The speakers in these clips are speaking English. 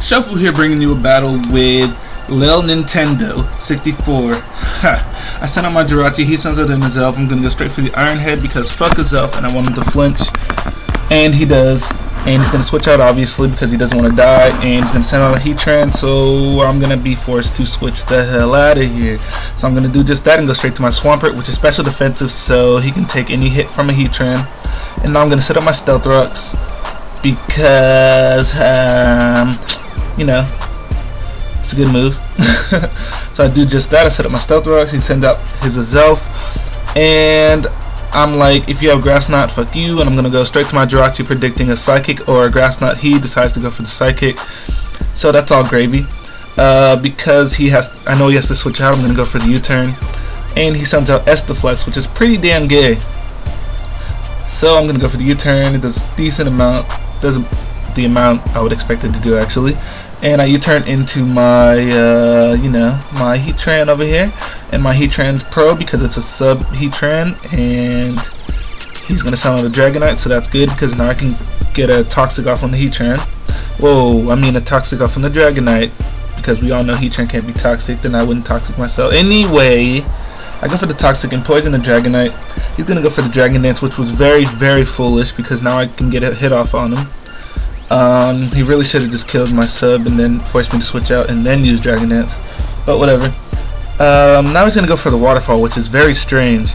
Shofu here, bringing you a battle with lilnintendo64. I sent out my Jirachi, he sends out an Azelf. I'm gonna go straight for the Iron Head because fuck Azelf and I want him to flinch. And he does. And he's gonna switch out obviously because he doesn't want to die. And he's gonna send out a Heatran, so I'm gonna be forced to switch the hell out of here. So I'm gonna do just that and go straight to my Swampert, which is special defensive, so he can take any hit from a Heatran. And now I'm gonna set up my Stealth Rocks because you know, it's a good move. So I do just that. I set up my Stealth Rocks. He sends out his Azelf, and I'm like, if you have Grass Knot, fuck you. And I'm gonna go straight to my Jirachi, predicting a Psychic or a Grass Knot. He decides to go for the Psychic, so that's all gravy. Because I know he has to switch out. I'm gonna go for the U-turn, and he sends out Estaflex, which is pretty damn gay. So I'm gonna go for the U-turn. It does a decent amount. Does the amount I would expect it to do actually. And I U-turn into my, my Heatran over here. And my Heatran's Pro because it's a sub Heatran. And he's going to send out a Dragonite, so that's good because now I can get a Toxic off on the Heatran. Whoa, I mean a Toxic off on the Dragonite. Because we all know Heatran can't be Toxic, then I wouldn't Toxic myself. Anyway, I go for the Toxic and poison the Dragonite. He's going to go for the Dragon Dance, which was very, very foolish because now I can get a hit off on him. He really should have just killed my sub and then forced me to switch out and then use Dragon Dance, but whatever. Now he's gonna go for the Waterfall, which is very strange.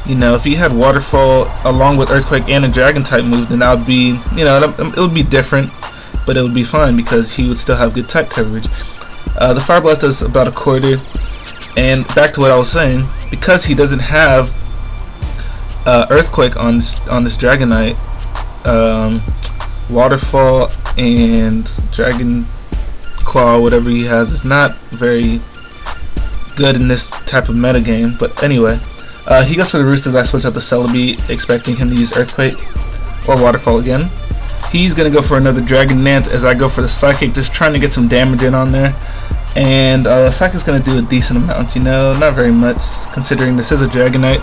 You know, if he had Waterfall along with Earthquake and a Dragon type move, then that would be, it would be different, but it would be fine because he would still have good type coverage. The Fire Blast does about a quarter, and back to what I was saying, because he doesn't have Earthquake on this Dragonite, Waterfall and Dragon Claw, whatever he has, is not very good in this type of metagame. But anyway, he goes for the Roosters. I switch out the Celebi, expecting him to use Earthquake or Waterfall again. He's gonna go for another Dragon Dance as I go for the Psychic, just trying to get some damage in on there. And Psychic's gonna do a decent amount, not very much considering this is a Dragonite.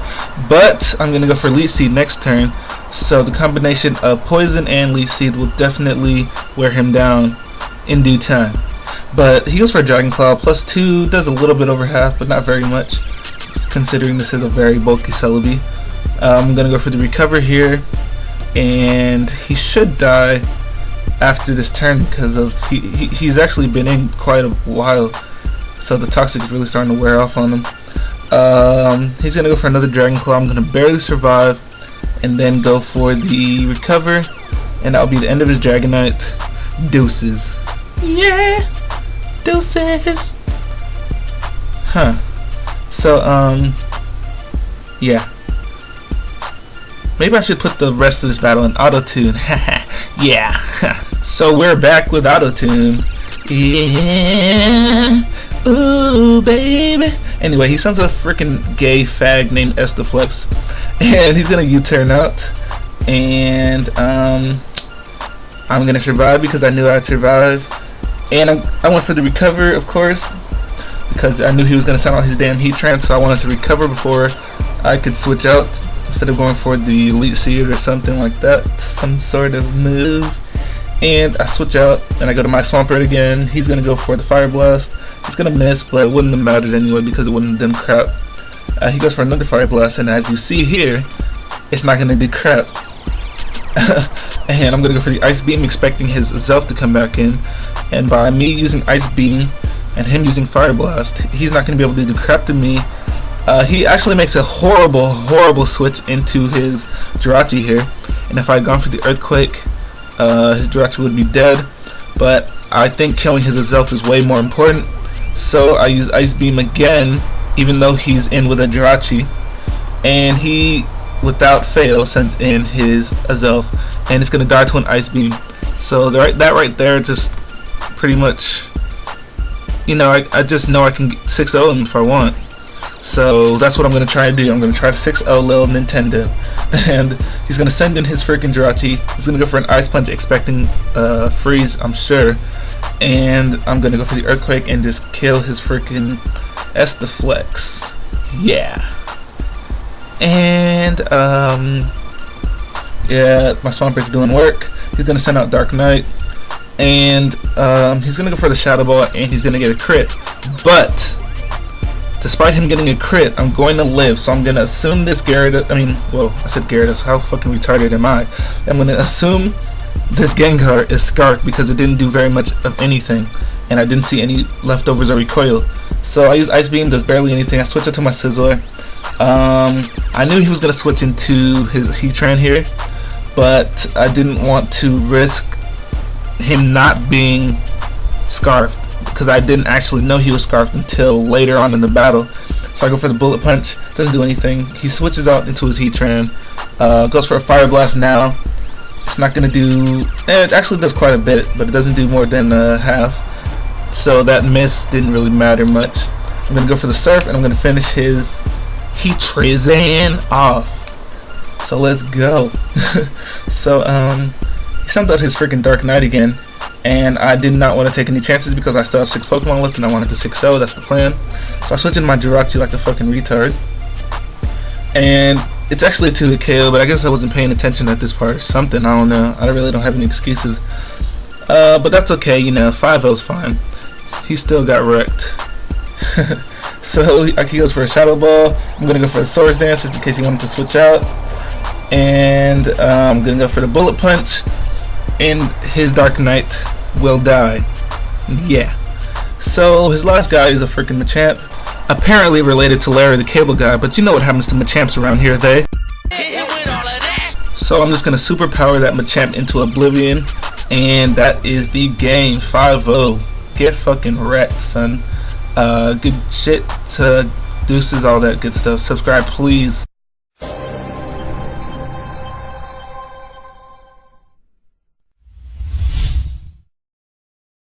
But I'm gonna go for Leech Seed next turn. So the combination of Poison and Leech Seed will definitely wear him down in due time. But he goes for a Dragon Claw, +2, does a little bit over half, but not very much, just considering this is a very bulky Celebi. I'm going to go for the Recover here, and he should die after this turn because of he's actually been in quite a while, so the Toxic is really starting to wear off on him. He's going to go for another Dragon Claw. I'm going to barely survive, and then go for the Recover, and that'll be the end of his Dragonite. Deuces. Yeah, deuces. Huh. So yeah. Maybe I should put the rest of this battle in auto-tune. Yeah. So we're back with auto-tune. Yeah. Ooh, baby. Anyway, he sounds like a freaking gay fag named Estaflex, and he's gonna U-turn out, and I'm gonna survive because I knew I'd survive, and I went for the Recover, of course, because I knew he was gonna send out his damn Heatran, so I wanted to recover before I could switch out instead of going for the Elite Seed or something like that, some sort of move. And I switch out and I go to my Swampert again. He's gonna go for the Fire Blast. He's gonna miss, but it wouldn't have mattered anyway because it wouldn't have done crap. He goes for another Fire Blast, and as you see here, it's not gonna do crap. And I'm gonna go for the Ice Beam, expecting his Zelf to come back in. And by me using Ice Beam and him using Fire Blast, he's not gonna be able to do crap to me. He actually makes a horrible switch into his Jirachi here. And if I had gone for the Earthquake, his Jirachi would be dead, but I think killing his Azelf is way more important, so I use Ice Beam again, even though he's in with a Jirachi, and he, without fail, sends in his Azelf, and it's going to die to an Ice Beam. So that right there just pretty much, I just know I can 6-0 him if I want. So that's what I'm going to try to do. I'm going to try to 6-0 Lil Nintendo. And he's going to send in his freaking Jirachi. He's going to go for an Ice Punch, expecting freeze, I'm sure. And I'm going to go for the Earthquake and just kill his freaking Estaflex. Yeah. And yeah, my Swampert's doing work. He's gonna send out Dark Knight, and he's gonna go for the shadow ball, and he's gonna get a crit. But despite him getting a crit, I'm going to live, so I'm gonna assume this Gyarados. I said Gyarados. How fucking retarded am I? I'm gonna assume this Gengar is scarfed because it didn't do very much of anything, and I didn't see any leftovers or recoil. So I use Ice Beam, does barely anything. I switch it to my Sizzler. I knew he was gonna switch into his Heatran here, but I didn't want to risk him not being scarfed because I didn't actually know he was scarfed until later on in the battle. So I go for the Bullet Punch, doesn't do anything. He switches out into his Heatran, goes for a Fire Blast now. It's not gonna do, it actually does quite a bit, but it doesn't do more than half. So that miss didn't really matter much. I'm gonna go for the Surf, and I'm gonna finish his Heatran off. So let's go. So he summoned out his freaking Dark Knight again, and I did not want to take any chances because I still have 6 Pokemon left and I wanted to 6-0. That's the plan. So I switched in my Jirachi like a fucking retard, and it's actually a 2-hit KO, but I guess I wasn't paying attention at this part or something. I don't know. I really don't have any excuses. But that's okay, you know. 5-0's fine. He still got wrecked. So he goes for a Shadow Ball. I'm gonna go for a Swords Dance just in case he wanted to switch out, and I'm gonna go for the Bullet Punch, and his Dark Knight will die. Yeah. So his last guy is a freaking Machamp, apparently related to Larry the Cable Guy, but you know what happens to Machamps around here, they. So I'm just gonna superpower that Machamp into Oblivion, and that is the game. 5-0. Get fucking wrecked, son. Good shit to deuces, all that good stuff. Subscribe, please.